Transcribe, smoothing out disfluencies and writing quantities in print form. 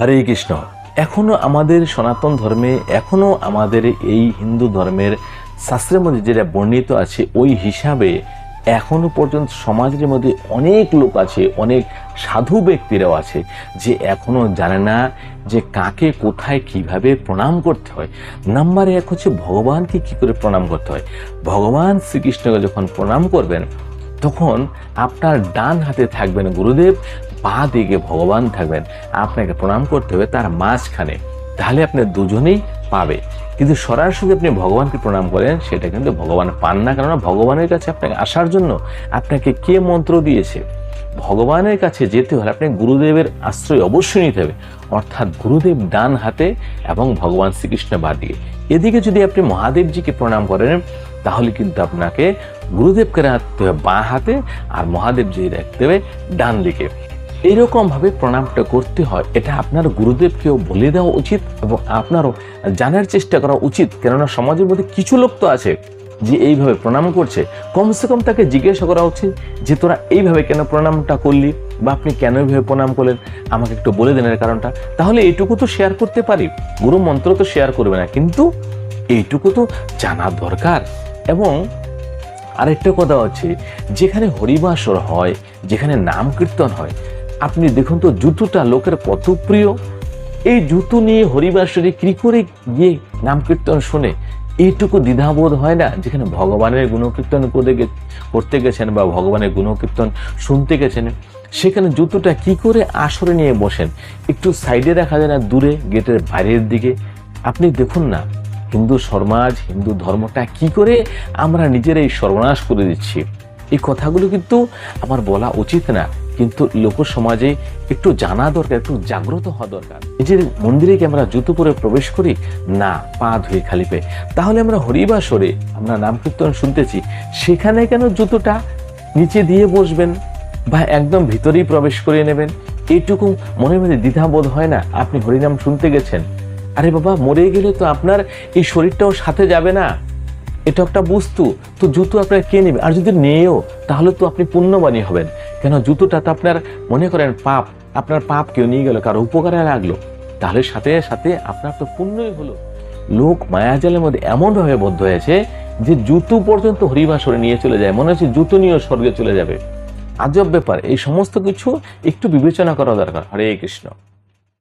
হরে কৃষ্ণ। এখনো আমাদের সনাতন ধর্মে, এখনো আমাদের এই হিন্দু ধর্মের শাস্ত্রের মধ্যে যেটা বর্ণিত আছে ওই হিসাবে এখনো পর্যন্ত সমাজের মধ্যে অনেক লোক আছে, অনেক সাধু ব্যক্তিরাও আছে যে এখনো জানে না যে কাকে কোথায় কিভাবে প্রণাম করতে হয়। নাম্বার এক হচ্ছে ভগবানকে কি করে প্রণাম করতে হয়। ভগবান শ্রীকৃষ্ণকে যখন প্রণাম করবেন তখন আপনার ডান হাতে থাকবেন গুরুদেব, বাঁ দিকে ভগবান থাকবেন। আপনাকে প্রণাম করতে হবে তার মাঝখানে, তাহলে আপনি দুজনেই পাবে। কিন্তু সরাসরি আপনি ভগবানকে প্রণাম করেন সেটা কিন্তু ভগবান পান না, কেননা ভগবানের কাছে আপনাকে আসার জন্য আপনাকে কে মন্ত্র দিয়েছে। ভগবানের কাছে যেতে হলে আপনি গুরুদেবের আশ্রয় অবশ্যই নিতে হবে, অর্থাৎ গুরুদেব ডান হাতে এবং ভগবান শ্রীকৃষ্ণ বাঁ দিকে। এদিকে যদি আপনি মহাদেবজিকে প্রণাম করেন তাহলে কিন্তু আপনাকে গুরুদেবকে রাখতে হবে বাঁ হাতে আর মহাদেবজি রাখতে হবে ডান দিকে। এইরকম ভাবে প্রণামটা করতে হয়, এটা আপনার গুরুদেবকেও বলে দেওয়া উচিত এবং আপনারও জানার চেষ্টা করা উচিত। কেননা সমাজের মধ্যে কিছু লোক তো আছে যে এইভাবে প্রণাম করছে, কমসে কম তাকে জিজ্ঞাসা করা উচিত যে তোরা এইভাবে কেন প্রণামটা করলি বা আপনি কেন এইভাবে প্রণাম করলেন, আমাকে একটু বলে দেন এর কারণটা। তাহলে এইটুকু তো শেয়ার করতে পারি, গুরু মন্ত্র তো শেয়ার করবে না, কিন্তু এইটুকু তো জানা দরকার। এবং আরেকটা কথা হচ্ছে, যেখানে হরিবাসর হয়, যেখানে নাম কীর্তন হয়, আপনি দেখুন তো জুতোটা লোকের কত প্রিয়। এই জুতো নিয়ে হরিবাসরে কি করে গিয়ে নাম কীর্তন শোনে, এইটুকু দ্বিধাবোধ হয় না? যেখানে ভগবানের গুণকীর্তন করতে গেছেন বা ভগবানের গুণকীর্তন শুনতে গেছেন, সেখানে জুতোটা কি করে আসরে নিয়ে বসেন, একটু সাইডে রাখা যায় না, দূরে গেটের বাইরের দিকে? আপনি দেখুন না হিন্দু সমাজ, হিন্দু ধর্মটা কি করে আমরা নিজেরাই সর্বনাশ করে দিচ্ছি। এই কথাগুলো কিন্তু আমার বলা উচিত না, কিন্তু লোক সমাজে একটু জানা দরকার, একটু জাগ্রত হওয়া দরকার। নিজের মন্দিরে কি আমরা জুতো পরে প্রবেশ করি? না, পা ধুয়ে খালি পায়ে। তাহলে আমরা হরিবাসরে আমরা নাম কীর্তন শুনতেছি, সেখানে কেন জুতোটা নিচে দিয়ে বসবেন বা একদম ভিতরেই প্রবেশ করে নেবেন? এইটুকু মনের মধ্যে দ্বিধাবোধ হয় না? আপনি হরিনাম শুনতে গেছেন, আরে বাবা মরে গেলে তো আপনার এই শরীরটাও সাথে যাবে না, এটা একটা বস্তু, তো জুতো আপনার কে নেবে? আর যদি নেও তাহলে তো আপনি পুণ্যবানী হবেন। কেন জুতোটা তো আপনার, মনে করেন পাপ, আপনার পাপ কেউ নিয়ে গেল, কারো উপকারে লাগলো, তাহলে সাথে সাথে আপনার তো পুণ্যই হলো। লোক মায়াজালের মধ্যে এমনভাবে বদ্ধ হয়েছে যে জুতো পর্যন্ত হরিবাসরে নিয়ে চলে যায়, মনে হচ্ছে জুতো নিয়েও স্বর্গে চলে যাবে। আজব ব্যাপার। এই সমস্ত কিছু একটু বিবেচনা করা দরকার। হরে কৃষ্ণ।